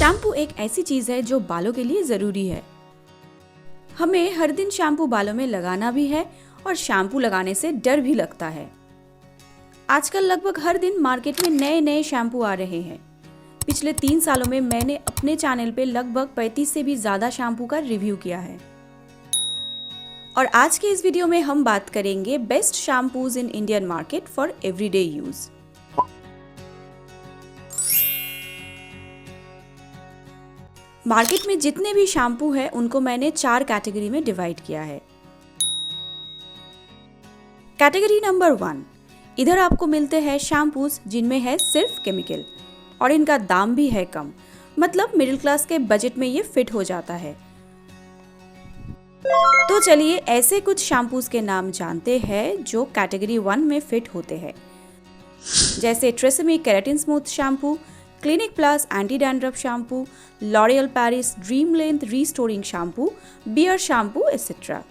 Shampoo एक ऐसी चीज है जो बालों के लिए जरूरी है। हमें हर दिन शैम्पू बालों में लगाना भी है और शैम्पू लगाने से डर भी लगता है। आजकल लगभग हर दिन मार्केट में नए नए शैम्पू आ रहे हैं। पिछले 3 सालों में मैंने अपने चैनल पे लगभग 35 से भी ज्यादा शैम्पू का रिव्यू किया है। और आज के इस वीडियो में हम बात करेंगे best shampoos in Indian market for everyday use. Market में जितने भी शैम्पू हैं उनको मैंने 4 कैटेगरी में डिवाइड किया है। कैटेगरी नंबर 1, इधर आपको मिलते हैं शैम्पूज जिनमें है सिर्फ केमिकल और इनका दाम भी है कम, मतलब मिडिल क्लास के बजट में ये फिट हो जाता है। तो चलिए ऐसे कुछ शैम्पूज के नाम जानते हैं जो कैटेगरी 1 में फिट होते हैं, जैसे TRESemme keratin smooth shampoo, Clinic Plus anti dandruff shampoo, L'Oreal Paris dream length restoring shampoo, beer shampoo etcetera.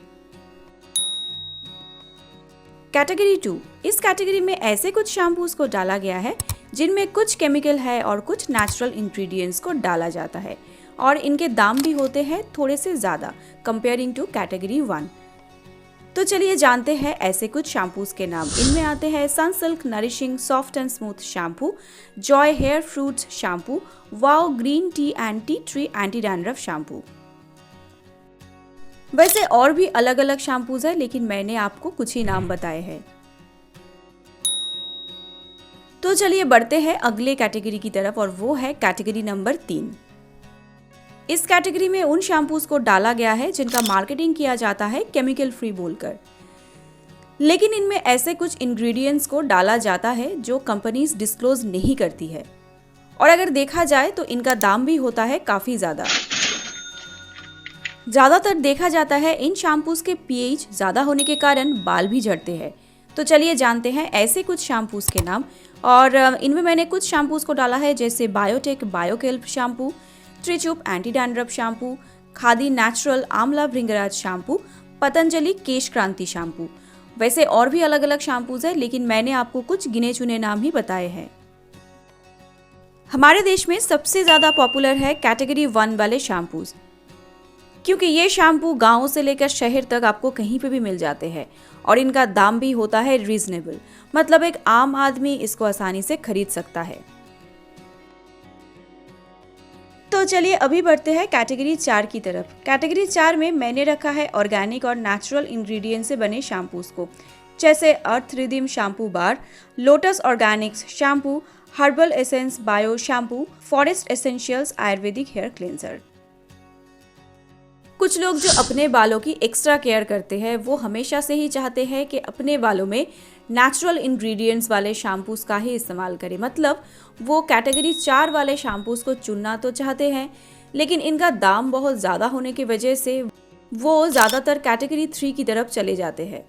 Category 2, इस कैटेगरी में ऐसे कुछ शैम्पूज को डाला गया है जिनमें कुछ केमिकल है और कुछ नेचुरल इंग्रेडिएंट्स को डाला जाता है और इनके दाम भी होते हैं थोड़े से ज्यादा कंपेयरिंग टू कैटेगरी 1। तो चलिए जानते हैं ऐसे कुछ शैम्पूज के नाम। इनमें आते हैं Sunsilk nourishing soft and smooth shampoo, Joy hair fruits shampoo, वाओ green tea and tea tree anti dandruff shampoo. वैसे और भी अलग अलग शैम्पूज है, लेकिन मैंने आपको कुछ ही नाम बताए हैं। तो चलिए बढ़ते हैं अगले कैटेगरी की तरफ और वो है कैटेगरी नंबर 3। इस कैटेगरी में उन शैम्पूज को डाला गया है जिनका मार्केटिंग किया जाता है केमिकल फ्री बोलकर, लेकिन इनमें ऐसे कुछ इंग्रेडिएंट्स को डाला जाता है जो कंपनीज डिस्क्लोज नहीं करती है और अगर देखा जाए तो इनका दाम भी होता है काफी ज्यादातर देखा जाता है इन शैम्पूज के पीएच ज्यादा होने के कारण बाल भी झड़ते हैं। तो चलिए जानते हैं ऐसे कुछ शैम्पूज के नाम और इनमें मैंने कुछ शैम्पूज को डाला है जैसे Biotique Bio Kelp shampoo, Trichup anti dandruff shampoo, Khadi natural amla bhringraj shampoo, Patanjali केश क्रांति शैम्पू। वैसे और भी अलग अलग शैम्पूज है, लेकिन मैंने आपको कुछ गिने चुने नाम ही बताए हैं। हमारे देश में सबसे ज्यादा पॉपुलर है कैटेगरी 1 वाले शैम्पूज, क्योंकि ये शैम्पू गांव से लेकर शहर तक आपको कहीं पे भी मिल जाते हैं और इनका दाम भी होता है रीजनेबल, मतलब एक आम आदमी इसको आसानी से खरीद सकता है। तो चलिए अभी बढ़ते हैं कैटेगरी 4 की तरफ। कैटेगरी 4 में मैंने रखा है ऑर्गेनिक और नेचुरल इंग्रेडिएंट से बने शैम्पूज को, जैसे Earth Rhythm shampoo bar, Lotus Organics shampoo, Herbal Essence bio shampoo, Forest Essentials Ayurvedic hair cleanser. कुछ लोग जो अपने बालों की एक्स्ट्रा केयर करते हैं वो हमेशा से ही चाहते हैं कि अपने बालों में नेचुरल इंग्रेडिएंट्स वाले शैम्पूज का ही इस्तेमाल करें, मतलब वो कैटेगरी 4 वाले शैम्पूज को चुनना तो चाहते हैं, लेकिन इनका दाम बहुत ज़्यादा होने की वजह से वो ज़्यादातर कैटेगरी 3 की तरफ चले जाते हैं।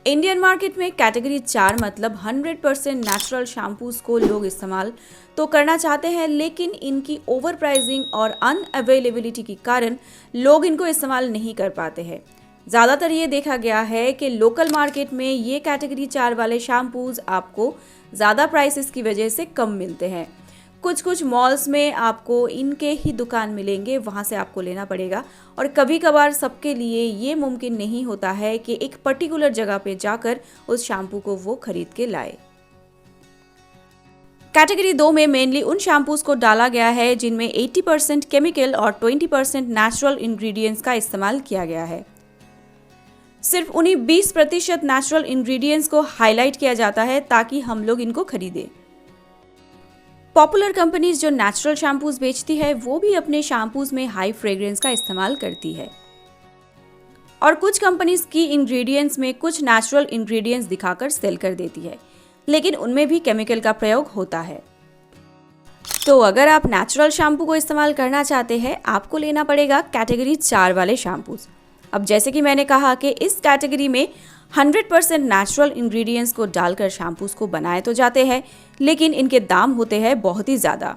इंडियन मार्केट में कैटेगरी 4 मतलब 100% नेचुरल शैम्पूज को लोग इस्तेमाल तो करना चाहते हैं, लेकिन इनकी ओवर प्राइसिंग और अनअवेलेबिलिटी के कारण लोग इनको इस्तेमाल नहीं कर पाते हैं। ज़्यादातर ये देखा गया है कि लोकल मार्केट में ये कैटेगरी 4 वाले शैम्पूज आपको ज़्यादा प्राइसेस की वजह से कम मिलते हैं। कुछ मॉल्स में आपको इनके ही दुकान मिलेंगे, वहाँ से आपको लेना पड़ेगा और कभी कभार सबके लिए ये मुमकिन नहीं होता है कि एक पर्टिकुलर जगह पे जाकर उस शैम्पू को वो खरीद के लाए। कैटेगरी 2 में मेनली उन शैम्पूज को डाला गया है जिनमें 80% केमिकल और 20% नेचुरल इंग्रेडिएंट्स का इस्तेमाल किया गया है। सिर्फ उन्हीं 20% नेचुरल इंग्रेडिएंट्स को हाईलाइट किया जाता है ताकि हम लोग इनको खरीदें। पॉपुलर कंपनीज जो नेचुरल शैम्पूज बेचती है वो भी अपने शैम्पूज में हाई फ्रेग्रेंस का इस्तेमाल करती है और कुछ कंपनीज की इंग्रेडिएंट्स में कुछ नेचुरल इंग्रेडिएंट्स दिखाकर सेल कर देती है, लेकिन उनमें भी केमिकल का प्रयोग होता है। तो अगर आप नेचुरल शैम्पू को इस्तेमाल करना चाहते हैं आपको लेना पड़ेगा कैटेगरी 4 वाले शैम्पूज। अब जैसे कि मैंने कहा कि इस कैटेगरी में 100% नेचुरल इंग्रेडिएंट्स को डालकर शैम्पूज को बनाए तो जाते हैं, लेकिन इनके दाम होते हैं बहुत ही ज़्यादा।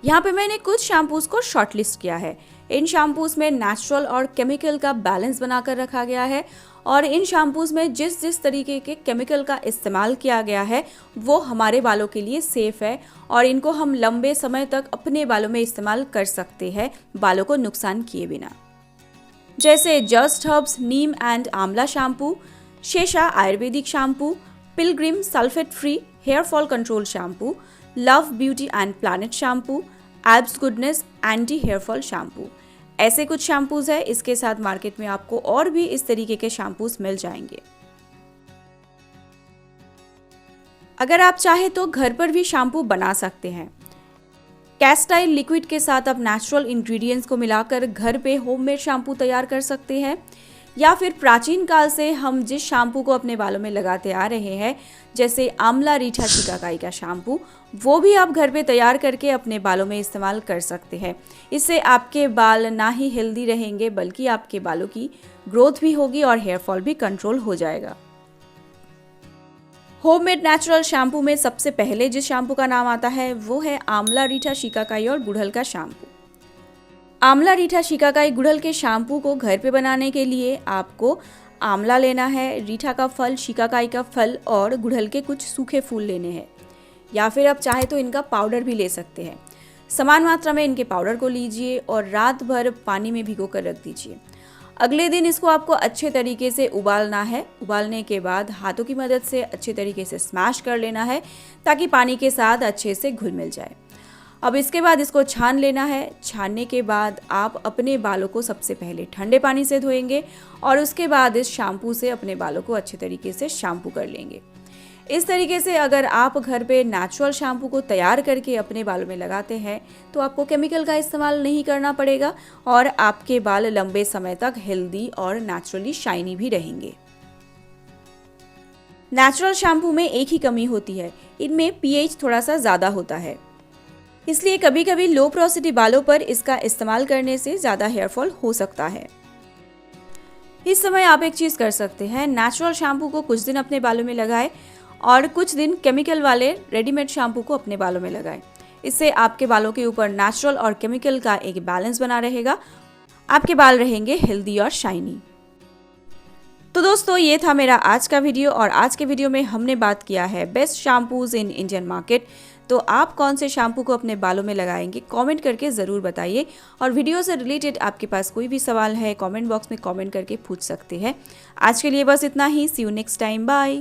यहाँ पे मैंने कुछ शैम्पूज को शॉर्टलिस्ट किया है। इन शैम्पूज में नेचुरल और केमिकल का बैलेंस बनाकर रखा गया है और इन शैम्पूज में जिस जिस तरीके के केमिकल का इस्तेमाल किया गया है वो हमारे बालों के लिए सेफ है और इनको हम लंबे समय तक अपने बालों में इस्तेमाल कर सकते हैं बालों को नुकसान किए बिना। जैसे just herbs neem and amla shampoo, Sesa ayurvedic shampoo, Pilgrim sulphate free hair fall control shampoo, Love Beauty and Planet shampoo, abs goodness anti hair fall shampoo. ऐसे कुछ शैम्पूज है। इसके साथ मार्केट में आपको और भी इस तरीके के शैम्पूज मिल जाएंगे। अगर आप चाहे तो घर पर भी शैम्पू बना सकते हैं। कैस्टाइल लिक्विड के साथ आप नेचुरल इंग्रेडिएंट्स को मिलाकर घर पे होममेड शैम्पू तैयार कर सकते हैं या फिर प्राचीन काल से हम जिस शैम्पू को अपने बालों में लगाते आ रहे हैं जैसे आंवला रीठा शिकाकाई का शैम्पू, वो भी आप घर पे तैयार करके अपने बालों में इस्तेमाल कर सकते हैं। इससे आपके बाल ना ही हेल्दी रहेंगे बल्कि आपके बालों की ग्रोथ भी होगी और हेयर फॉल भी कंट्रोल हो जाएगा। होममेड नेचुरल शैम्पू में सबसे पहले जिस शैम्पू का नाम आता है वो है आंवला रीठा शिकाकाई और गुड़हल का शैम्पू। आंवला रीठा शिकाकाई गुड़हल के शैम्पू को घर पे बनाने के लिए आपको आंवला लेना है, रीठा का फल, शिकाकाई का फल और गुड़हल के कुछ सूखे फूल लेने हैं या फिर आप चाहे तो इनका पाउडर भी ले सकते हैं। समान मात्रा में इनके पाउडर को लीजिए और रात भर पानी में भिगो कर रख दीजिए। अगले दिन इसको आपको अच्छे तरीके से उबालना है। उबालने के बाद हाथों की मदद से अच्छे तरीके से स्मैश कर लेना है ताकि पानी के साथ अच्छे से घुल मिल जाए। अब इसके बाद इसको छान लेना है। छानने के बाद आप अपने बालों को सबसे पहले ठंडे पानी से धोएंगे और उसके बाद इस शैम्पू से अपने बालों को अच्छे तरीके से शैम्पू कर लेंगे। इस तरीके से अगर आप घर पे नेचुरल शैम्पू को तैयार करके अपने बालों में लगाते हैं तो आपको केमिकल का इस्तेमाल नहीं करना पड़ेगा और आपके बाल लंबे समय तक हेल्दी और नेचुरली शाइनी भी रहेंगे। नेचुरल शैम्पू में एक ही कमी होती है, इनमें पीएच थोड़ा सा ज़्यादा होता है, इसलिए कभी कभी लो पोरोसिटी बालों पर इसका इस्तेमाल करने से ज़्यादा हेयरफॉल हो सकता है। इस समय आप एक चीज़ कर सकते हैं, नेचुरल शैम्पू को कुछ दिन अपने बालों में लगाएं और कुछ दिन केमिकल वाले रेडीमेड शैम्पू को अपने बालों में लगाएं। इससे आपके बालों के ऊपर नेचुरल और केमिकल का एक बैलेंस बना रहेगा, आपके बाल रहेंगे हेल्दी और शाइनी। तो दोस्तों ये था मेरा आज का वीडियो और आज के वीडियो में हमने बात किया है best shampoos in Indian market. तो आप कौन से शैम्पू को अपने बालों में लगाएंगे कमेंट करके ज़रूर बताइए और वीडियो से रिलेटेड आपके पास कोई भी सवाल है कमेंट बॉक्स में कमेंट करके पूछ सकते हैं। आज के लिए बस इतना ही। सी यू नेक्स्ट टाइम, बाय।